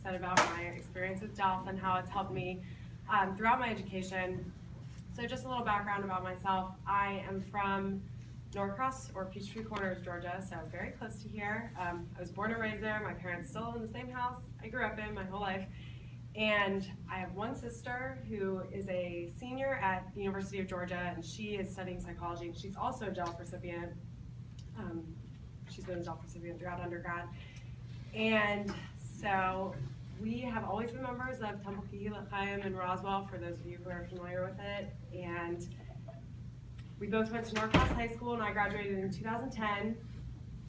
said about my experience with DELF and how it's helped me throughout my education. So just a little background about myself. I am from Norcross, or Peachtree Corners, Georgia, so very close to here. I was born and raised there. My parents still live in the same house I grew up in my whole life. And I have one sister who is a senior at the University of Georgia, and she is studying psychology, and she's also a DELF recipient. She's been a DELF recipient throughout undergrad. And so we have always been members of Temple Kehillat Chaim in Roswell, for those of you who are familiar with it. And we both went to Norcross High School, and I graduated in 2010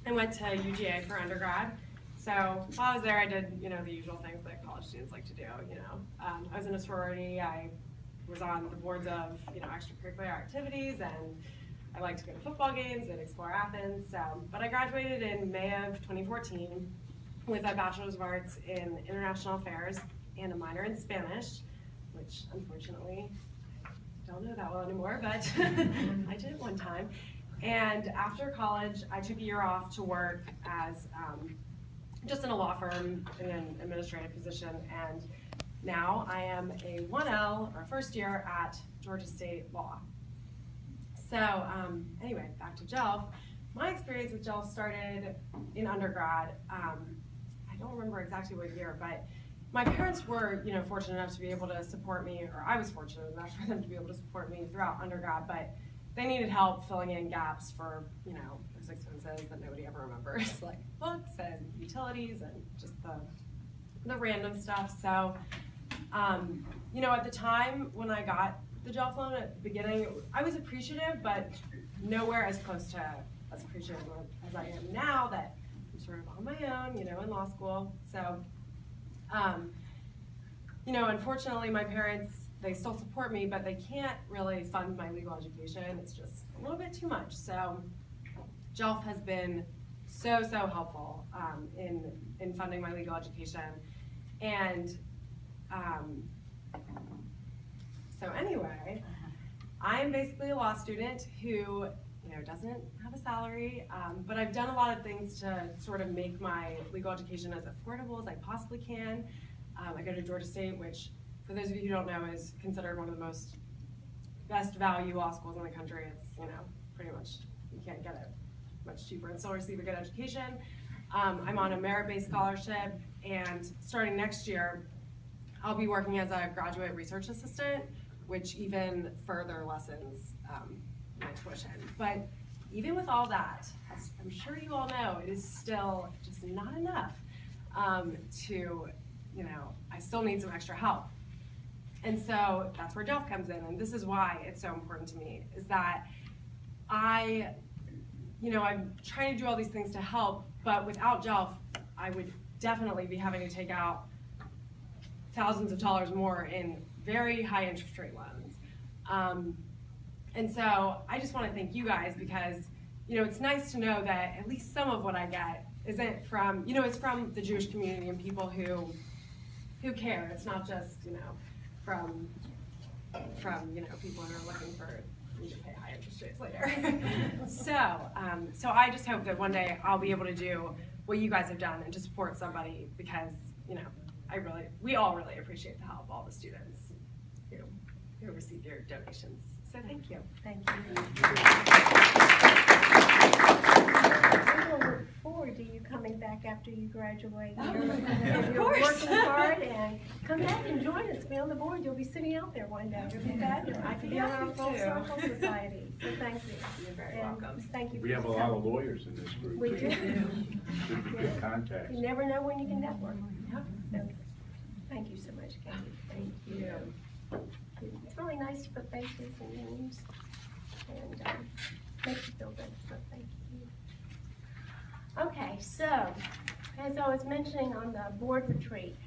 and went to UGA for undergrad. So while I was there, I did, the usual things that college students like to do. I was in a sorority. I was on the boards of, extracurricular activities, and I like to go to football games and explore Athens. But I graduated in May of 2014 with a Bachelor's of Arts in International Affairs and a minor in Spanish, which unfortunately I don't know that well anymore, but I did it one time. And after college, I took a year off to work as just in a law firm in an administrative position, and now I am a 1L, or first year, at Georgia State Law. So anyway, back to DELF. My experience with DELF started in undergrad. I don't remember exactly what year, but my parents were, fortunate enough to be able to support me, or I was fortunate enough for them to be able to support me throughout undergrad, but they needed help filling in gaps for, those expenses that nobody ever remembers, like books and utilities and just the random stuff. So, at the time when I got the DELF loan at the beginning, I was appreciative, but nowhere as close to as appreciative as I am now that I'm sort of on my own, in law school. So, unfortunately, my parents, they still support me, but they can't really fund my legal education. It's just a little bit too much. So DELF has been so helpful in funding my legal education. And so anyway, I am basically a law student who doesn't have a salary, but I've done a lot of things to sort of make my legal education as affordable as I possibly can. I go to Georgia State, which, for those of you who don't know, is considered one of the best value law schools in the country. It's, pretty much, you can't get it much cheaper and still receive a good education. I'm on a merit-based scholarship, and starting next year, I'll be working as a graduate research assistant, which even further lessens my tuition. But even with all that, as I'm sure you all know, it is still just not enough I still need some extra help. And so that's where DELF comes in, and this is why it's so important to me, is that I'm trying to do all these things to help, but without DELF, I would definitely be having to take out thousands of dollars more in very high interest rate loans. And so I just want to thank you guys, because it's nice to know that at least some of what I get isn't from, it's from the Jewish community and people who care. It's not just, from people who are looking for me to pay high interest rates later. So I just hope that one day I'll be able to do what you guys have done and to support somebody, because, we all really appreciate the help of all the students who receive your donations. So thank you. Thank you. We will look forward to you coming back after you graduate. You're working hard, and come back and join us. Be on the board. You'll be sitting out there one day. You'll be fabulous. I'd be Be on our happy Full to. Circle Society. So thank you. You're very And welcome. thank you. We have a lot of lawyers in this group. We do. Good contacts. You never know when you can network. Yep. So, thank you so much, Katie. Thank you. It's really nice to put faces and names, and makes you feel good, so thank you. Okay, so, as I was mentioning on the board retreat,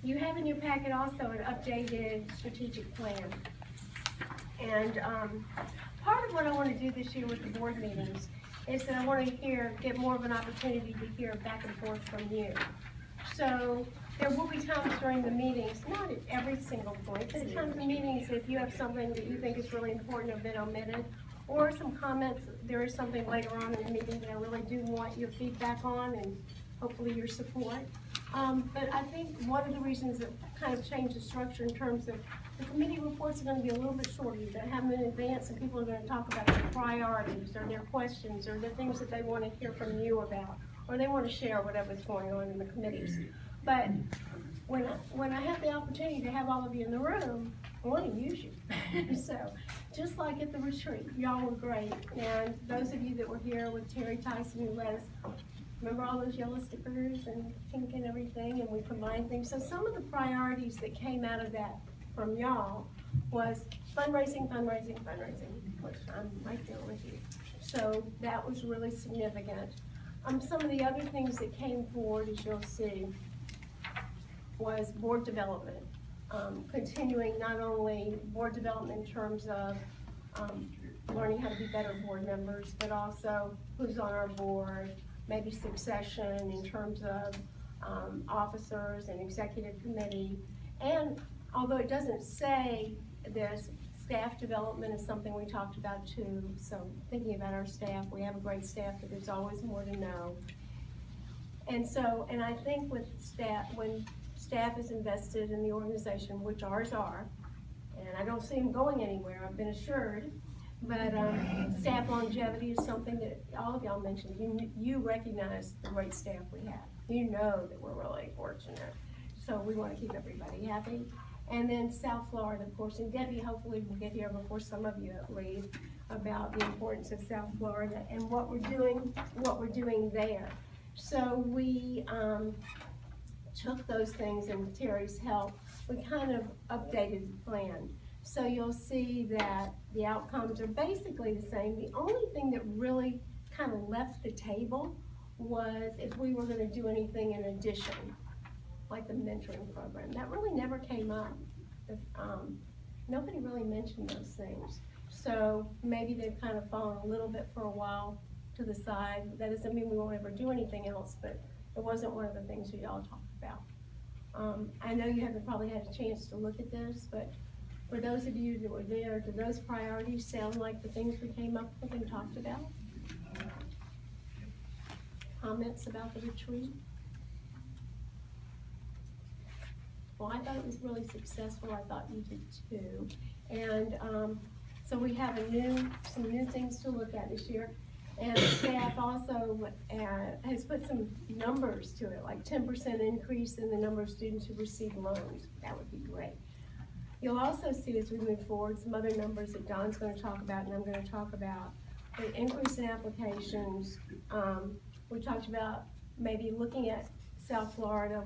you have in your packet also an updated strategic plan. And part of what I want to do this year with the board meetings is that I want to get more of an opportunity to hear back and forth from you. So there will be times during the meetings, not at every single point, but at times in meetings, if you have something that you think is really important or been omitted, or some comments, there is something later on in the meeting that I really do want your feedback on, and hopefully your support. But I think one of the reasons that kind of changed the structure in terms of the committee reports are gonna be a little bit shorter. You're gonna have them in advance, and people are gonna talk about their priorities, or their questions, or the things that they wanna hear from you about, or they wanna share whatever's going on in the committees. But when I have the opportunity to have all of you in the room, I wanna use you. So, just like at the retreat, y'all were great, and those of you that were here with Terry Tyson, who led us, remember all those yellow stickers and pink and everything, and we combined things. So some of the priorities that came out of that from y'all was fundraising, fundraising, fundraising, which I'm right there with you. So that was really significant. Some of the other things that came forward, as you'll see, was board development. Continuing not only board development in terms of learning how to be better board members, but also who's on our board, maybe succession in terms of officers and executive committee. And although it doesn't say this, staff development is something we talked about too. So thinking about our staff, we have a great staff, but there's always more to know. And so, and I think with staff, when staff is invested in the organization, which ours are, and I don't see them going anywhere, I've been assured, but staff longevity is something that all of y'all mentioned. You recognize the great staff we have. You know that we're really fortunate. So we want to keep everybody happy. And then South Florida, of course, and Debbie hopefully will get here before some of you leave about the importance of South Florida and what we're doing there. So we took those things, and with Terry's help, we kind of updated the plan. So you'll see that the outcomes are basically the same. The only thing that really kind of left the table was if we were gonna do anything in addition, like the mentoring program. That really never came up. Nobody really mentioned those things. So maybe they've kind of fallen a little bit for a while to the side. That doesn't mean we won't ever do anything else, but it wasn't one of the things that y'all talked about. I know you haven't probably had a chance to look at this, but for those of you that were there, do those priorities sound like the things we came up with and talked about? Comments about the retreat? Well, I thought it was really successful. I thought you did too. And so we have some new things to look at this year. And staff also has put some numbers to it, like 10% increase in the number of students who receive loans. That would be great. You'll also see as we move forward some other numbers that Don's going to talk about and I'm going to talk about. The increase in applications. We talked about maybe looking at South Florida,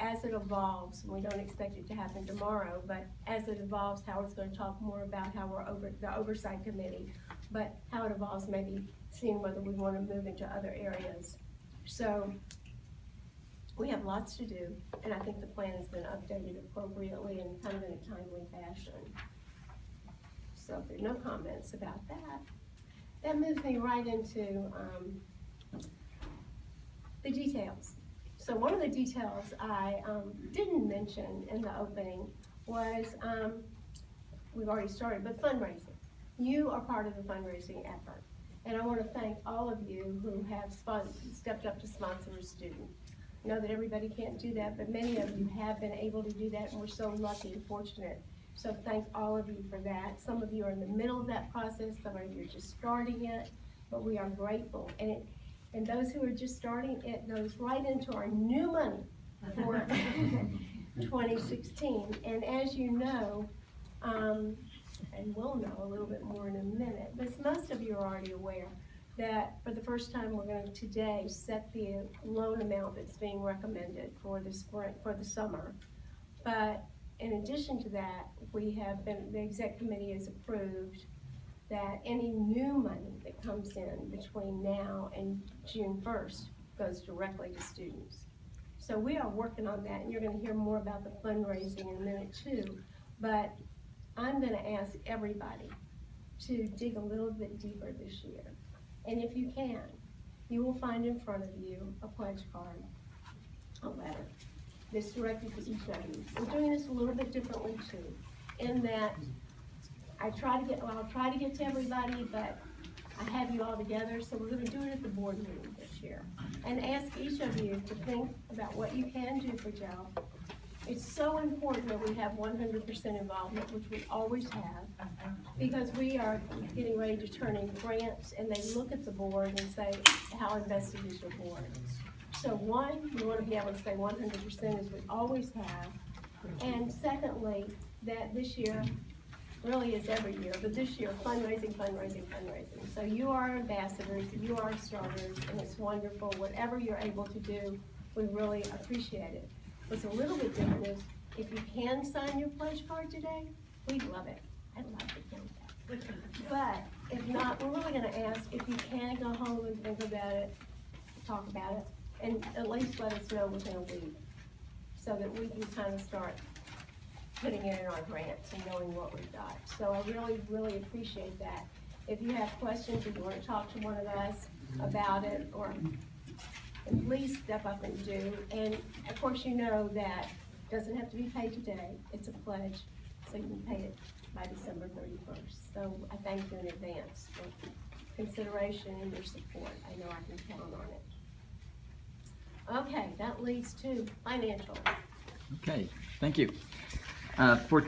as it evolves, and we don't expect it to happen tomorrow, but as it evolves, Howard's going to talk more about how we're the oversight committee, but how it evolves, maybe seeing whether we want to move into other areas. So we have lots to do, and I think the plan has been updated appropriately and kind of in a timely fashion. So if there are no comments about that, that moves me right into the details. So one of the details I didn't mention in the opening was, we've already started, but fundraising. You are part of the fundraising effort. And I want to thank all of you who have stepped up to sponsor a student. I know that everybody can't do that, but many of you have been able to do that, and we're so lucky and fortunate. So thank all of you for that. Some of you are in the middle of that process, some of you are just starting it, but we are grateful. And those who are just starting, it goes right into our new money for 2016. And as you know, and we'll know a little bit more in a minute, but most of you are already aware that for the first time we're going to today set the loan amount that's being recommended for the spring, for the summer. But in addition to that, the exec committee has approved that any new money that comes in between now and June 1st goes directly to students. So we are working on that, and you're going to hear more about the fundraising in a minute too. But I'm going to ask everybody to dig a little bit deeper this year. And if you can, you will find in front of you a pledge card, a letter that's directed to each of you. We're doing this a little bit differently too, in that I'll try to get to everybody, but I have you all together, so we're going to do it at the board meeting this year. And ask each of you to think about what you can do for Joe It's so important that we have 100% involvement, which we always have, because we are getting ready to turn in grants, and they look at the board and say, how invested is your board? So one, we want to be able to say 100% as we always have, and secondly, that this year, really is every year, but this year, fundraising. So you are ambassadors, you are starters, and it's wonderful. Whatever you're able to do, we really appreciate it. What's a little bit different is, if you can sign your pledge card today, we'd love it. I'd love to do that. But if not, we're really gonna ask if you can go home and think about it, talk about it, and at least let us know within a week, so that we can kind of start putting it in our grants and knowing what we've got. So I really, really appreciate that. If you have questions, or you wanna talk to one of us about it, or and please step up and do. And of course, you know that it doesn't have to be paid today. It's a pledge, so you can pay it by December 31st. So I thank you in advance for consideration and your support. I know I can count on it. Okay, that leads to financial. Okay, thank you. For